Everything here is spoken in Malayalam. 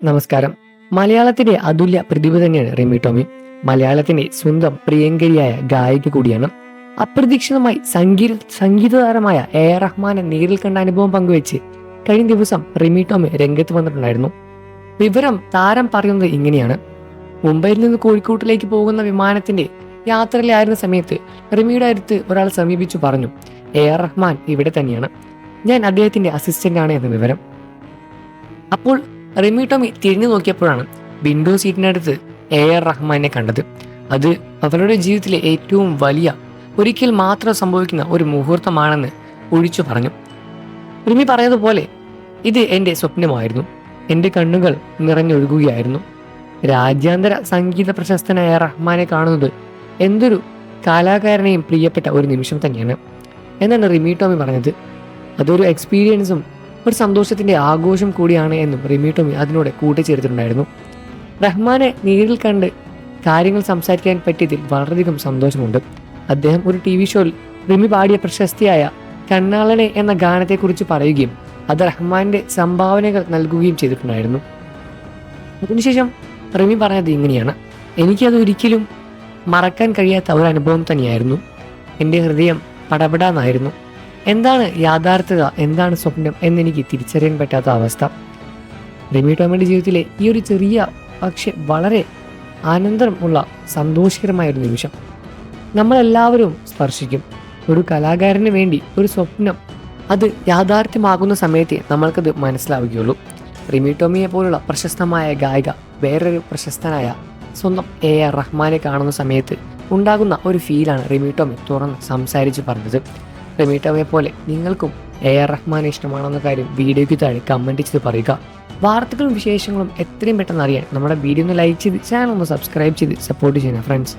നമസ്കാരം. മലയാളത്തിന്റെ അതുല്യ പ്രതിഭ തന്നെയാണ് റിമി ടോമി. മലയാളത്തിന്റെ സ്വന്തം പ്രിയങ്കരിയായ ഗായിക കൂടിയാണ്. അപ്രതീക്ഷിതമായി സംഗീത താരമായ AR റഹ്മാനെ നേരിൽ കണ്ട അനുഭവം പങ്കുവെച്ച് കഴിഞ്ഞ ദിവസം റിമി ടോമി രംഗത്ത് വന്നിട്ടുണ്ടായിരുന്നു. വിവരം താരം പറയുന്നത് ഇങ്ങനെയാണ്. മുംബൈയിൽ നിന്ന് കോഴിക്കോട്ടിലേക്ക് പോകുന്ന വിമാനത്തിന്റെ യാത്രയിലായിരുന്ന സമയത്ത് റിമിയുടെ അടുത്ത് ഒരാൾ സമീപിച്ചു പറഞ്ഞു, AR റഹ്മാൻ ഇവിടെ തന്നെയാണ്, ഞാൻ അദ്ദേഹത്തിന്റെ അസിസ്റ്റന്റ് ആണ് എന്ന വിവരം. അപ്പോൾ റിമി ടോമി തിരിഞ്ഞു നോക്കിയപ്പോഴാണ് വിൻഡോ സീറ്റിനടുത്ത് AR റഹ്മാനെ കണ്ടത്. അത് അവരുടെ ജീവിതത്തിലെ ഏറ്റവും വലിയ, ഒരിക്കൽ മാത്രം സംഭവിക്കുന്ന ഒരു മുഹൂർത്തമാണെന്ന് ഒഴിച്ചു പറഞ്ഞു. റിമി പറഞ്ഞതുപോലെ ഇത് എൻ്റെ സ്വപ്നമായിരുന്നു. എൻ്റെ കണ്ണുകൾ നിറഞ്ഞൊഴുകുകയായിരുന്നു. രാജ്യാന്തര സംഗീത പ്രശസ്തനായ റഹ്മാനെ കാണുന്നത് എന്തൊരു കലാകാരനെയും പ്രിയപ്പെട്ട ഒരു നിമിഷം തന്നെയാണ് എന്നാണ് റിമി ടോമി പറഞ്ഞത്. അതൊരു എക്സ്പീരിയൻസും ഒരു സന്തോഷത്തിന്റെ ആഘോഷം കൂടിയാണ് എന്നും റിമി ടോമി അതിനോട് കൂട്ടിച്ചേർത്തിട്ടുണ്ടായിരുന്നു. റഹ്മാനെ നേരിൽ കണ്ട് കാര്യങ്ങൾ സംസാരിക്കാൻ പറ്റിയതിൽ വളരെയധികം സന്തോഷമുണ്ട്. അദ്ദേഹം ഒരു TV ഷോയിൽ റിമി പാടിയ പ്രശസ്തിയായ കണ്ണാളനെ എന്ന ഗാനത്തെക്കുറിച്ച് പറയുകയും അത് റഹ്മാന്റെ സംഭാവനകൾ നൽകുകയും ചെയ്തിട്ടുണ്ടായിരുന്നു. അതിനുശേഷം റിമി പറഞ്ഞത് ഇങ്ങനെയാണ്: എനിക്കത് ഒരിക്കലും മറക്കാൻ കഴിയാത്ത ഒരു അനുഭവം തന്നെയായിരുന്നു. എൻ്റെ ഹൃദയം പടപെടാന്നായിരുന്നു. എന്താണ് യാഥാർത്ഥ്യത, എന്താണ് സ്വപ്നം എന്നെനിക്ക് തിരിച്ചറിയാൻ പറ്റാത്ത അവസ്ഥ. റിമി ടോമിയുടെ ജീവിതത്തിലെ ഈ ഒരു ചെറിയ പക്ഷെ വളരെ ആനന്ദമുള്ള സന്തോഷകരമായ ഒരു നിമിഷം നമ്മളെല്ലാവരും സ്പർശിക്കും. ഒരു കലാകാരന് വേണ്ടി ഒരു സ്വപ്നം അത് യാഥാർത്ഥ്യമാകുന്ന സമയത്തെ നമ്മൾക്കത് മനസ്സിലാവുകയുള്ളൂ. റിമി ടോമിയെ പോലുള്ള പ്രശസ്തമായ ഗായിക വേറൊരു പ്രശസ്തനായ സ്വന്തം AR റഹ്മാനെ കാണുന്ന സമയത്ത് ഉണ്ടാകുന്ന ഒരു ഫീലാണ് റിമി ടോമി തുറന്ന് സംസാരിച്ച് പറഞ്ഞത്. റിമി ടോമിയെ പോലെ നിങ്ങൾക്കും AR റഹ്മാനെ ഇഷ്ടമാണെന്ന കാര്യം വീഡിയോയ്ക്ക് താഴെ കമൻറ്റ് ചെയ്ത് പറയുക. വാർത്തകളും വിശേഷങ്ങളും എത്രയും പെട്ടെന്ന് അറിയാൻ നമ്മുടെ വീഡിയോ ഒന്ന് ലൈക്ക് ചെയ്ത് ചാനൽ ഒന്ന് സബ്സ്ക്രൈബ് ചെയ്ത് സപ്പോർട്ട് ചെയ്യണം ഫ്രണ്ട്സ്.